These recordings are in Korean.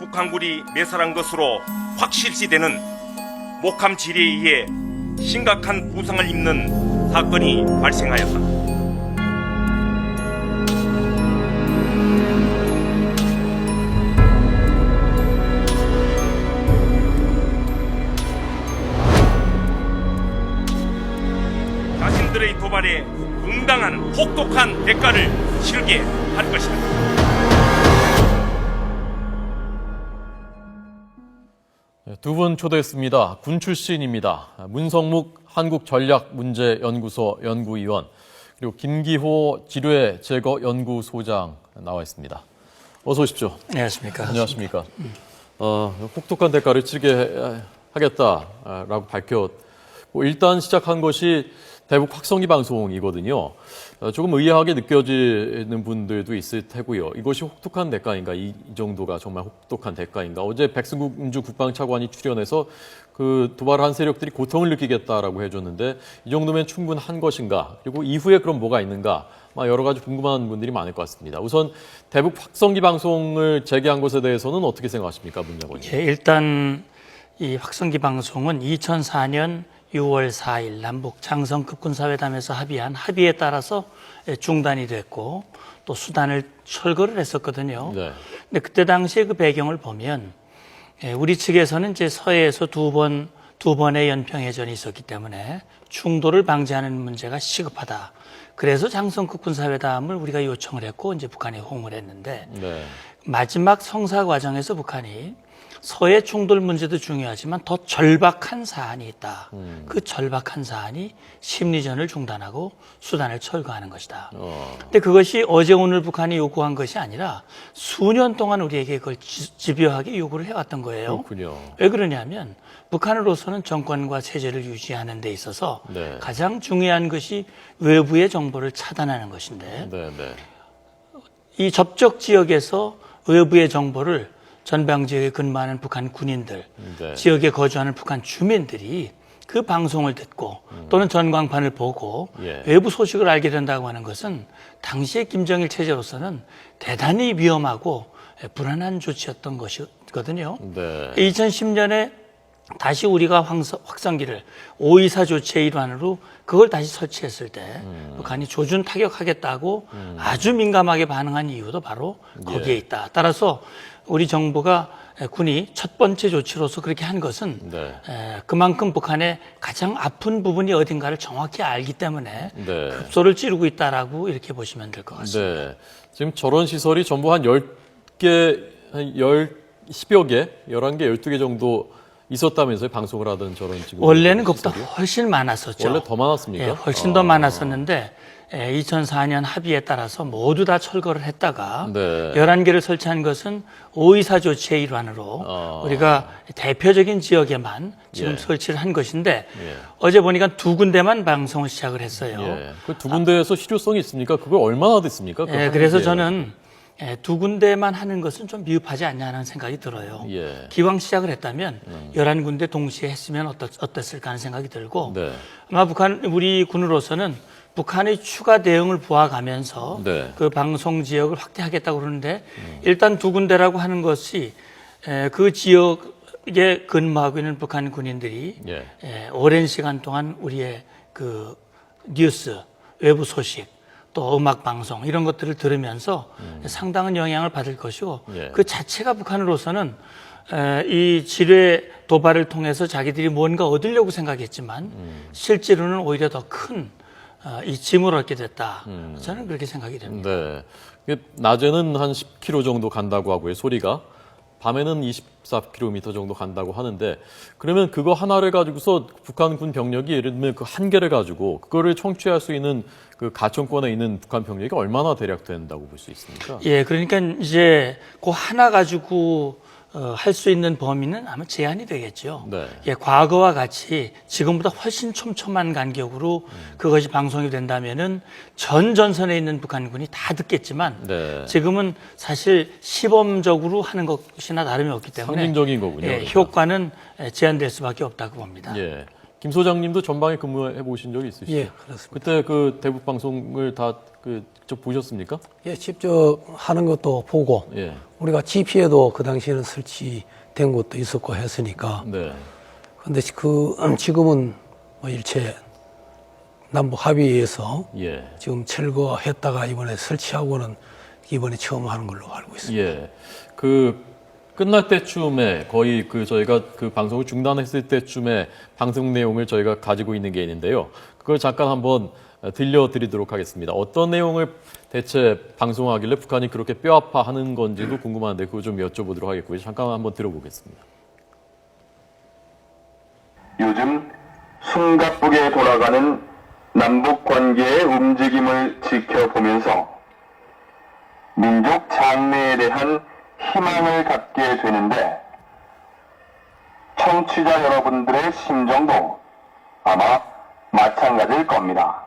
북한군이 매설한 것으로 확실시되는 목함 지뢰에 의해 심각한 부상을 입는 사건이 발생하였다. 자신들의 도발에 응당한 혹독한 대가를 치르게 할 것이다. 두 분 초대했습니다. 군 출신입니다. 문성묵 한국전략문제연구소 연구위원, 그리고 김기호 지뢰제거연구소장 나와 있습니다. 어서 오십시오. 안녕하십니까. 안녕하십니까. 혹독한 대가를 치르게 하겠다라고 밝혔고, 일단 시작한 것이 대북 확성기 방송이거든요. 조금 의아하게 느껴지는 분들도 있을 테고요. 이것이 혹독한 대가인가? 이 정도가 정말 혹독한 대가인가? 어제 백승주 국방차관이 출연해서 그 도발한 세력들이 고통을 느끼겠다라고 해줬는데, 이 정도면 충분한 것인가? 그리고 이후에 그럼 뭐가 있는가? 여러 가지 궁금한 분들이 많을 것 같습니다. 우선 대북 확성기 방송을 재개한 것에 대해서는 어떻게 생각하십니까, 문여원님? 예, 일단 이 확성기 방송은 2004년 6월 4일 남북 장성급 군사회담에서 합의한 합의에 따라서 중단이 됐고, 또 수단을 철거를 했었거든요. 네. 근데 그때 당시에 그 배경을 보면 우리 측에서는 이제 서해에서 두 번의 연평해전이 있었기 때문에 충돌을 방지하는 문제가 시급하다. 그래서 장성급 군사회담을 우리가 요청을 했고, 이제 북한이 호응을 했는데, 네. 마지막 성사 과정에서 북한이 서해 충돌 문제도 중요하지만 더 절박한 사안이 있다. 그 절박한 사안이 심리전을 중단하고 수단을 철거하는 것이다. 근데 그것이 어제 오늘 북한이 요구한 것이 아니라 수년 동안 우리에게 그걸 집요하게 요구를 해왔던 거예요. 그렇군요. 왜 그러냐면 북한으로서는 정권과 체제를 유지하는 데 있어서 네. 가장 중요한 것이 외부의 정보를 차단하는 것인데, 네, 네. 이 접촉 지역에서 외부의 정보를 전방 지역에 근무하는 북한 군인들, 네. 지역에 거주하는 북한 주민들이 그 방송을 듣고 또는 전광판을 보고 예. 외부 소식을 알게 된다고 하는 것은 당시의 김정일 체제로서는 대단히 위험하고 불안한 조치였던 것이거든요. 네. 2010년에 다시 우리가 확성기를 5.24 조치의 일환으로 그걸 다시 설치했을 때 북한이 조준 타격하겠다고 아주 민감하게 반응한 이유도 바로 거기에 있다. 따라서 우리 정부가 군이 첫 번째 조치로서 그렇게 한 것은 네. 그만큼 북한의 가장 아픈 부분이 어딘가를 정확히 알기 때문에 네. 급소를 찌르고 있다라고 이렇게 보시면 될 것 같습니다. 네. 지금 저런 시설이 전부 한 10개, 한 10여 개, 11개, 12개 정도 있었다면서요? 방송을 하던 저런 지금. 원래는 그것보다 시설이요? 훨씬 많았었죠. 원래 더 많았습니까? 예, 훨씬 더 많았었는데 2004년 합의에 따라서 모두 다 철거를 했다가 네. 11개를 설치한 것은 5.24 조치의 일환으로 우리가 대표적인 지역에만 지금 예. 설치를 한 것인데, 예. 어제 보니까 두 군데만 방송을 시작을 했어요. 예. 그 두 군데에서 실효성이 있습니까? 그걸 얼마나 됐습니까? 그 한 그래서 개에. 저는 두 군데만 하는 것은 좀 미흡하지 않냐는 생각이 들어요. 예. 기왕 시작을 했다면 11군데 동시에 했으면 어땠을까 하는 생각이 들고, 네. 아마 우리 군으로서는 북한의 추가 대응을 보아가면서 네. 그 방송 지역을 확대하겠다고 그러는데, 일단 두 군데라고 하는 것이 그 지역에 근무하고 있는 북한 군인들이 예. 오랜 시간 동안 우리의 그 뉴스, 외부 소식, 또 음악 방송 이런 것들을 들으면서 상당한 영향을 받을 것이고, 예. 그 자체가 북한으로서는 이 지뢰 도발을 통해서 자기들이 뭔가 얻으려고 생각했지만 실제로는 오히려 더 큰 이 짐을 얻게 됐다. 저는 그렇게 생각이 됩니다. 네. 이게 낮에는 한 10km 정도 간다고 하고요, 소리가. 밤에는 24km 정도 간다고 하는데, 그러면 그거 하나를 가지고서 북한 군 병력이 예를 들면 그 한 개를 가지고 그거를 청취할 수 있는 그 가청권에 있는 북한 병력이 얼마나 대략 된다고 볼 수 있습니까? 예, 그러니까 이제 그 하나 가지고 할 수 있는 범위는 아마 제한이 되겠죠. 네. 예, 과거와 같이 지금보다 훨씬 촘촘한 간격으로 그것이 방송이 된다면은 전 전선에 있는 북한군이 다 듣겠지만, 네. 지금은 사실 시범적으로 하는 것이나 다름이 없기 때문에 상징적인 거군요. 예, 그러니까. 효과는 제한될 수밖에 없다고 봅니다. 예. 김 소장님도 전방에 근무해 보신 적이 있으시죠? 예, 그렇습니다. 그때 그 대북 방송을 다 직접 보셨습니까? 예, 직접 하는 것도 보고 예. 우리가 GP에도 그 당시에는 설치된 것도 있었고 했으니까. 네. 근데 지금은 뭐 일체 남북 합의에서 예. 지금 철거했다가 이번에 설치하고는 이번에 처음 하는 걸로 알고 있습니다. 예. 끝날 때쯤에 거의 저희가 그 방송을 중단했을 때쯤에 방송 내용을 저희가 가지고 있는 게 있는데요. 그걸 잠깐 한번 들려드리도록 하겠습니다. 어떤 내용을 대체 방송하길래 북한이 그렇게 뼈아파하는 건지도 궁금한데 그거 좀 여쭤보도록 하겠고요. 잠깐 한번 들어보겠습니다. 요즘 숨가쁘게 돌아가는 남북 관계의 움직임을 지켜보면서 민족 장래에 대한 희망을 갖게 되는데 청취자 여러분들의 심정도 아마 마찬가지일 겁니다.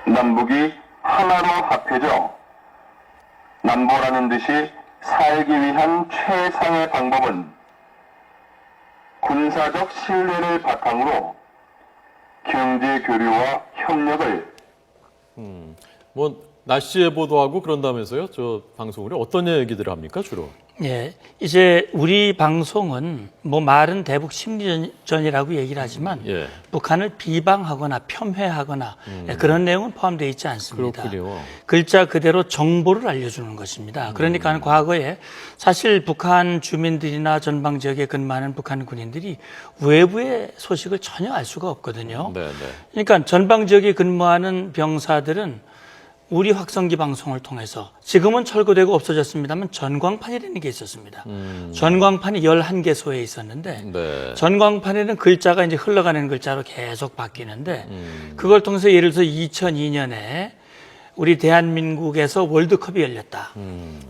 남북이 하나로 합해져 남보라는 듯이 살기 위한 최상의 방법은 군사적 신뢰를 바탕으로 경제 교류와 협력을 날씨 예보도 하고 그런다면서요? 저 방송으로 어떤 얘기들을 합니까 주로? 예, 이제 우리 방송은 뭐 말은 대북 심리전이라고 얘기를 하지만 예. 북한을 비방하거나 폄훼하거나 그런 내용은 포함되어 있지 않습니다. 그렇군요. 글자 그대로 정보를 알려주는 것입니다. 그러니까 과거에 사실 북한 주민들이나 전방 지역에 근무하는 북한 군인들이 외부의 소식을 전혀 알 수가 없거든요. 네, 네. 그러니까 전방 지역에 근무하는 병사들은 우리 확성기 방송을 통해서 지금은 철거되고 없어졌습니다만 전광판이라는 게 있었습니다. 전광판이 11개소에 있었는데 네. 전광판에는 글자가 이제 흘러가는 글자로 계속 바뀌는데 그걸 통해서 예를 들어서 2002년에 우리 대한민국에서 월드컵이 열렸다.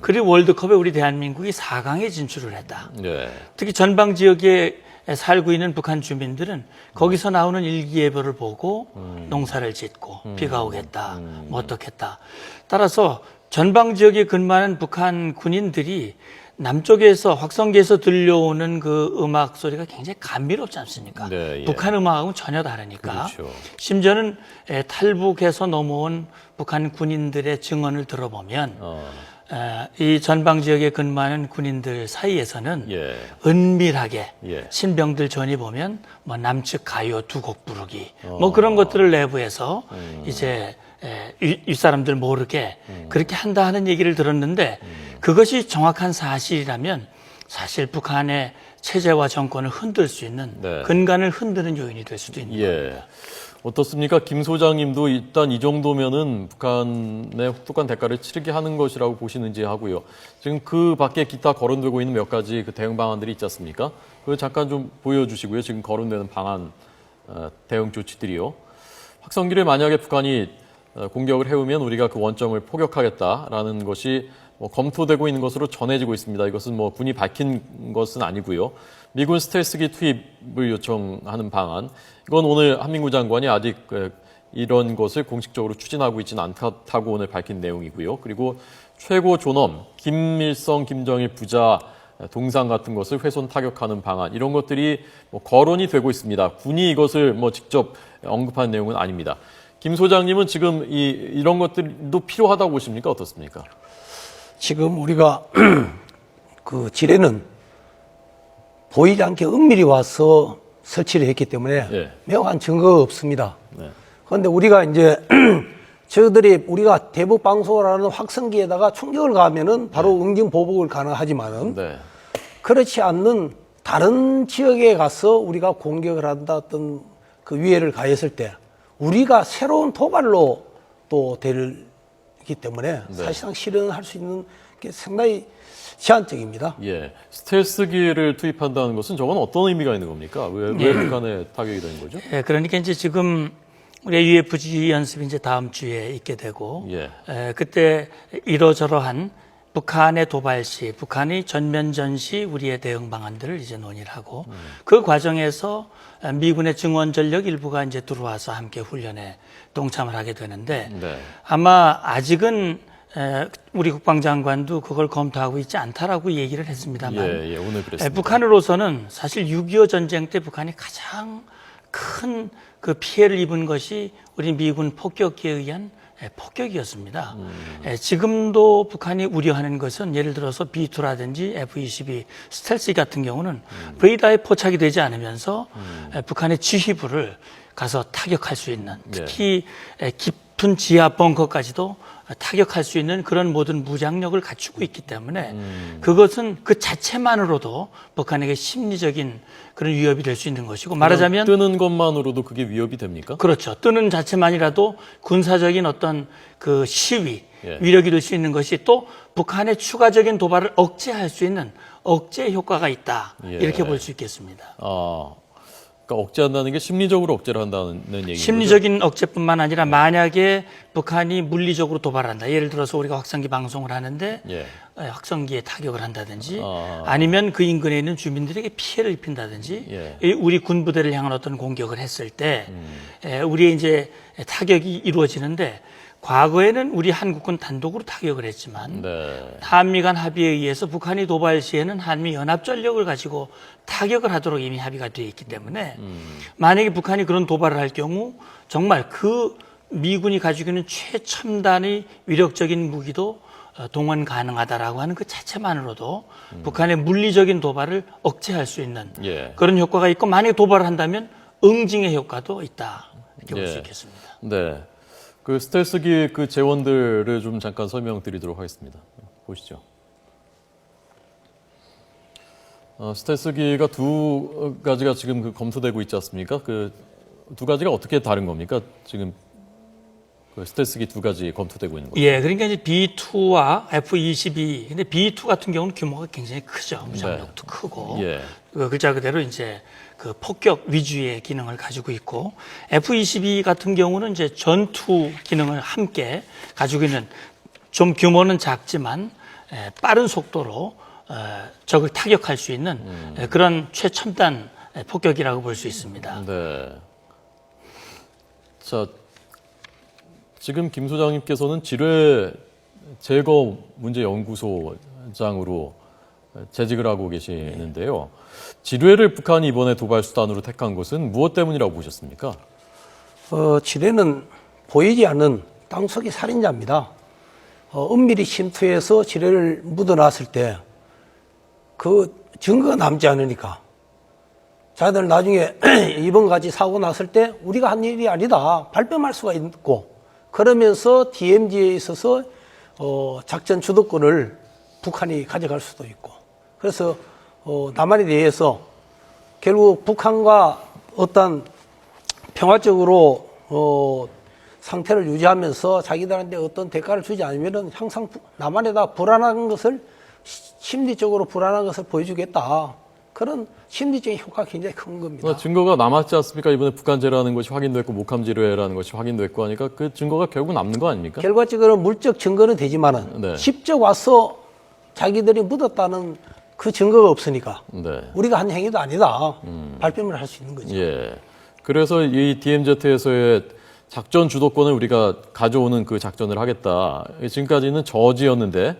그리고 월드컵에 우리 대한민국이 4강에 진출을 했다. 네. 특히 전방 지역에 살고 있는 북한 주민들은 거기서 나오는 일기예보를 보고 농사를 짓고 비가 오겠다, 뭐 어떻겠다. 따라서 전방 지역에 근무하는 북한 군인들이 남쪽에서 확성기에서 들려오는 그 음악 소리가 굉장히 감미롭지 않습니까? 네, 예. 북한 음악하고는 전혀 다르니까. 그렇죠. 심지어는 탈북해서 넘어온 북한 군인들의 증언을 들어보면 이 전방 지역에 근무하는 군인들 사이에서는 예. 은밀하게 예. 신병들 전이 보면 뭐 남측 가요 2곡 부르기 뭐 그런 것들을 내부해서 이제 윗사람들 모르게 그렇게 한다 하는 얘기를 들었는데 그것이 정확한 사실이라면 사실 북한의 체제와 정권을 흔들 수 있는 네. 근간을 흔드는 요인이 될 수도 있는 겁니다. 예. 어떻습니까? 김 소장님도 일단 이 정도면은 북한의 혹독한 대가를 치르게 하는 것이라고 보시는지 하고요. 지금 그 밖에 기타 거론되고 있는 몇 가지 그 대응 방안들이 있지 않습니까? 그거 잠깐 좀 보여주시고요. 지금 거론되는 방안, 대응 조치들이요. 확성기를 만약에 북한이 공격을 해오면 우리가 그 원점을 포격하겠다라는 것이 검토되고 있는 것으로 전해지고 있습니다. 이것은 군이 밝힌 것은 아니고요. 미군 스텔스기 투입을 요청하는 방안. 이건 오늘 한민구 장관이 아직 이런 것을 공식적으로 추진하고 있지는 않다고 오늘 밝힌 내용이고요. 그리고 최고 존엄, 김일성, 김정일 부자 동상 같은 것을 훼손 타격하는 방안. 이런 것들이 거론이 되고 있습니다. 군이 이것을 직접 언급한 내용은 아닙니다. 김 소장님은 지금 이런 것들도 필요하다고 보십니까? 어떻습니까? 지금 우리가 그 지뢰는 보이지 않게 은밀히 와서 설치를 했기 때문에 예. 명확한 증거가 없습니다. 네. 그런데 우리가 이제 저희들이 우리가 대북 방송을 하는 확성기에다가 충격을 가하면은 바로 응징 보복을 가능하지만은 네. 그렇지 않는 다른 지역에 가서 우리가 공격을 한다 어떤 그 위해를 가했을 때 우리가 새로운 도발로 또 되기 때문에 네. 사실상 실현할 수 있는 게 상당히 제한적입니다. 예. 스텔스기를 투입한다는 것은 저건 어떤 의미가 있는 겁니까? 왜 북한에 타격이 되는 거죠? 예, 그러니까 이제 지금 우리 UFG 연습이 이제 다음 주에 있게 되고, 예. 그때 이러저러한 북한의 도발 시, 북한이 전면 전시 우리의 대응 방안들을 이제 논의를 하고, 그 과정에서 미군의 증원 전력 일부가 이제 들어와서 함께 훈련에 동참을 하게 되는데, 네. 아마 아직은 우리 국방장관도 그걸 검토하고 있지 않다라고 얘기를 했습니다만 예, 오늘 그랬습니다. 북한으로서는 사실 6.25 전쟁 때 북한이 가장 큰 그 피해를 입은 것이 우리 미군 폭격기에 의한 폭격이었습니다. 지금도 북한이 우려하는 것은 예를 들어서 B-2라든지 F-22 스텔스 같은 경우는 레이더에 포착이 되지 않으면서 북한의 지휘부를 가서 타격할 수 있는, 특히 깊은 지하 벙커까지도 타격할 수 있는 그런 모든 무장력을 갖추고 있기 때문에 그것은 그 자체만으로도 북한에게 심리적인 그런 위협이 될 수 있는 것이고, 말하자면 뜨는 것만으로도 그게 위협이 됩니까? 그렇죠. 뜨는 자체만이라도 군사적인 어떤 그 시위, 예. 위력이 될 수 있는 것이 또 북한의 추가적인 도발을 억제할 수 있는 억제 효과가 있다. 예. 이렇게 볼 수 있겠습니다. 그러니까 억제한다는 게 심리적으로 억제를 한다는 얘기죠. 심리적인 억제뿐만 아니라 만약에 북한이 물리적으로 도발한다. 예를 들어서 우리가 확성기 방송을 하는데 예. 확성기에 타격을 한다든지 아니면 그 인근에 있는 주민들에게 피해를 입힌다든지 예. 우리 군부대를 향한 어떤 공격을 했을 때 우리의 이제 타격이 이루어지는데, 과거에는 우리 한국군 단독으로 타격을 했지만 네. 한미 간 합의에 의해서 북한이 도발 시에는 한미 연합 전력을 가지고 타격을 하도록 이미 합의가 되어 있기 때문에 만약에 북한이 그런 도발을 할 경우 정말 그 미군이 가지고 있는 최첨단의 위력적인 무기도 동원 가능하다라고 하는 그 자체만으로도 북한의 물리적인 도발을 억제할 수 있는 예. 그런 효과가 있고, 만약에 도발을 한다면 응징의 효과도 있다. 이렇게 볼 수 예. 있겠습니다. 네. 그 스텔스기 그 재원들을 좀 잠깐 설명드리도록 하겠습니다. 보시죠. 스텔스기가 두 가지가 지금 그 검토되고 있지 않습니까? 그 두 가지가 어떻게 다른 겁니까? 지금 그 스텔스기 두 가지 검토되고 있는 거죠. 예, 그러니까 이제 B2와 F-22. 근데 B2 같은 경우는 규모가 굉장히 크죠. 무장력도 크고. 예. 그 글자 그대로 이제 그 폭격 위주의 기능을 가지고 있고, F-22 같은 경우는 이제 전투 기능을 함께 가지고 있는, 좀 규모는 작지만 빠른 속도로 적을 타격할 수 있는 그런 최첨단 폭격이라고 볼 수 있습니다. 네. 자, 지금 김 소장님께서는 지뢰 제거 문제 연구소장으로 재직을 하고 계시는데요. 지뢰를 북한이 이번에 도발 수단으로 택한 것은 무엇 때문이라고 보셨습니까? 지뢰는 보이지 않는 땅속의 살인자입니다. 은밀히 침투해서 지뢰를 묻어놨을 때 그 증거가 남지 않으니까 자기들 나중에 이번 같이 사고 났을 때 우리가 한 일이 아니다 발뺌할 수가 있고, 그러면서 DMZ에 있어서 작전 주도권을 북한이 가져갈 수도 있고, 그래서 남한에 대해서 결국 북한과 어떤 평화적으로 상태를 유지하면서 자기들한테 어떤 대가를 주지 않으면은 항상 남한에다 불안한 것을, 심리적으로 불안한 것을 보여주겠다. 그런 심리적인 효과가 굉장히 큰 겁니다. 증거가 남았지 않습니까? 이번에 북한제라는 것이 확인됐고 목함지뢰라는 것이 확인됐고 하니까 그 증거가 결국 남는 거 아닙니까? 결과적으로 물적 증거는 되지만은 네. 직접 와서 자기들이 묻었다는 그 증거가 없으니까 네. 우리가 한 행위도 아니다. 발뺌을 할 수 있는 거죠. 예. 그래서 이 DMZ에서의 작전 주도권을 우리가 가져오는 그 작전을 하겠다. 지금까지는 저지였는데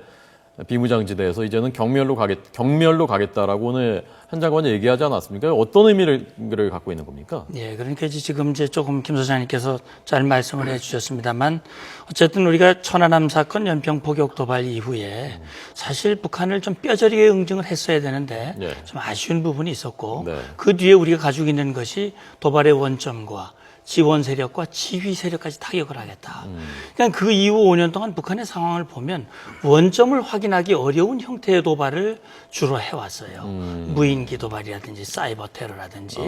비무장지대에서 이제는 경멸로 가겠다라고 오늘 한 장관이 얘기하지 않았습니까? 어떤 의미를 갖고 있는 겁니까? 예, 그러니까 지금 이제 조금 김 소장님께서 잘 말씀을 해주셨습니다만, 어쨌든 우리가 천안함 사건 연평 포격 도발 이후에 사실 북한을 좀 뼈저리게 응징을 했어야 되는데 예. 좀 아쉬운 부분이 있었고, 네. 그 뒤에 우리가 가지고 있는 것이 도발의 원점과 지원 세력과 지휘 세력까지 타격을 하겠다. 그러니까 그 이후 5년 동안 북한의 상황을 보면 원점을 확인하기 어려운 형태의 도발을 주로 해왔어요. 무인기 도발이라든지 사이버 테러라든지.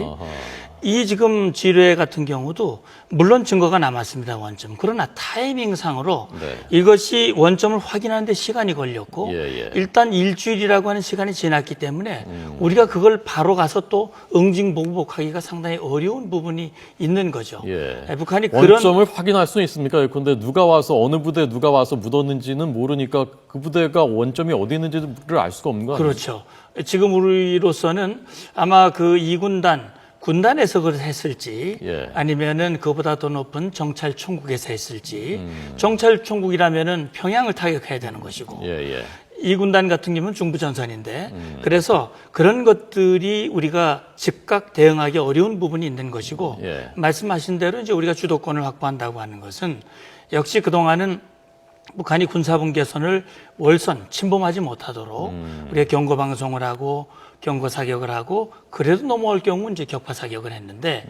이 지금 지뢰 같은 경우도 물론 증거가 남았습니다. 원점. 그러나 타이밍상으로 네. 이것이 원점을 확인하는 데 시간이 걸렸고 예. 일단 일주일이라고 하는 시간이 지났기 때문에 우리가 그걸 바로 가서 또 응징 보복하기가 상당히 어려운 부분이 있는 거죠. 예. 북한이 원점을 확인할 수 있습니까? 그런데 누가 와서 어느 부대 누가 와서 묻었는지는 모르니까 그 부대가 원점이 어디 있는지를 알 수가 없는 거 아니에요? 그렇죠. 지금 우리로서는 아마 그 2군단 군단에서 그걸 했을지 예. 아니면은 그보다 더 높은 정찰총국에서 했을지 정찰총국이라면은 평양을 타격해야 되는 것이고 예, 예. 이 군단 같은 경우는 중부전선인데 그래서 그런 것들이 우리가 즉각 대응하기 어려운 부분이 있는 것이고 예. 말씀하신 대로 이제 우리가 주도권을 확보한다고 하는 것은 역시 그동안은 북한이 군사분 개선을 월선 침범하지 못하도록 우리가 경고 방송을 하고 경고 사격을 하고 그래도 넘어올 경우 이제 격파 사격을 했는데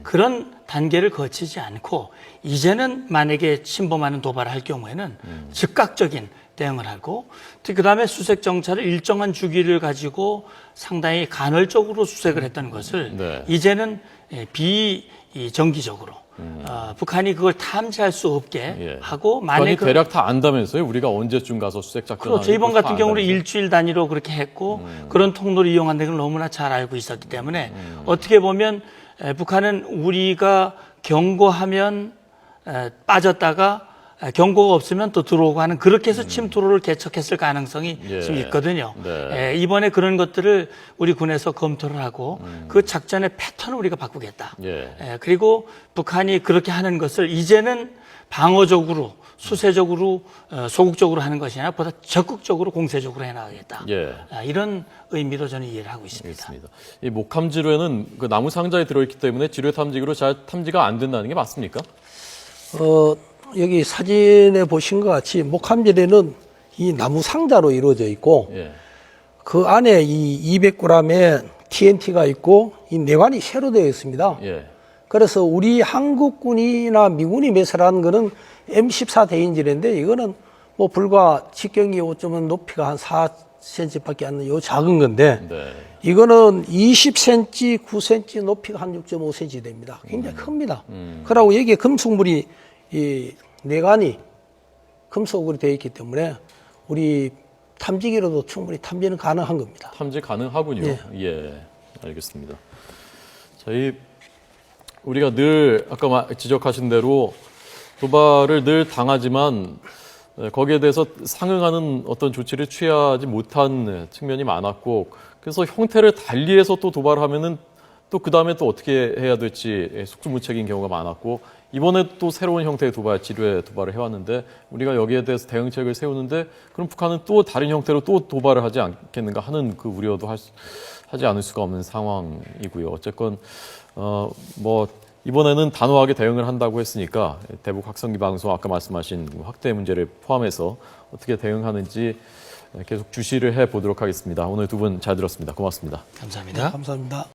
그런 단계를 거치지 않고 이제는 만약에 침범하는 도발을 할 경우에는 즉각적인 대응을 하고 특히 그다음에 수색 정찰을 일정한 주기를 가지고 상당히 간헐적으로 수색을 했던 것을 네. 이제는 비정기적으로 북한이 그걸 탐지할 수 없게 예. 하고 북한이 만약 대략 다 안다면서요? 우리가 언제쯤 가서 수색 작전 그렇죠. 이번 같은 경우는 일주일 단위로 그렇게 했고 그런 통로를 이용한다는 걸 너무나 잘 알고 있었기 때문에 어떻게 보면 북한은 우리가 경고하면 빠졌다가 경고가 없으면 또 들어오고 하는 그렇게 해서 침투로를 개척했을 가능성이 예. 좀 있거든요. 네. 이번에 그런 것들을 우리 군에서 검토를 하고 그 작전의 패턴을 우리가 바꾸겠다. 예. 그리고 북한이 그렇게 하는 것을 이제는 방어적으로 수세적으로 소극적으로 하는 것이 아니라 보다 적극적으로 공세적으로 해나가겠다. 예. 이런 의미로 저는 이해를 하고 있습니다. 알겠습니다. 이 목함 지뢰는 그 나무 상자에 들어있기 때문에 지뢰 탐지기로 잘 탐지가 안 된다는 게 맞습니까? 여기 사진에 보신 것 같이 목함지뢰는 이 나무 상자로 이루어져 있고 예. 그 안에 이 200g의 TNT가 있고 이 내관이 새로 되어 있습니다. 예. 그래서 우리 한국군이나 미군이 매설한 거는 M14 대인지뢰인데 이거는 뭐 불과 직경이 요즘은 높이가 한 4cm밖에 안 되는 요 작은 건데 네. 이거는 20cm, 9cm 높이가 한 6.5cm 됩니다. 굉장히 큽니다. 그러고 여기에 금속물이 이 내관이 금속으로 되어 있기 때문에 우리 탐지기로도 충분히 탐지는 가능한 겁니다. 탐지 가능하군요. 예. 예. 알겠습니다. 우리가 늘 아까 지적하신 대로 도발을 늘 당하지만 거기에 대해서 상응하는 어떤 조치를 취하지 못한 측면이 많았고 그래서 형태를 달리해서 또 도발하면은 또 그 다음에 또 어떻게 해야 될지 속수무책인 경우가 많았고 이번에 또 새로운 형태의 지뢰 도발을 해왔는데 우리가 여기에 대해서 대응책을 세우는데 그럼 북한은 또 다른 형태로 또 도발을 하지 않겠는가 하는 그 우려도 하지 않을 수가 없는 상황이고요. 어쨌건 뭐 이번에는 단호하게 대응을 한다고 했으니까 대북 확성기 방송 아까 말씀하신 확대 문제를 포함해서 어떻게 대응하는지 계속 주시를 해 보도록 하겠습니다. 오늘 두 분 잘 들었습니다. 고맙습니다. 감사합니다. 감사합니다.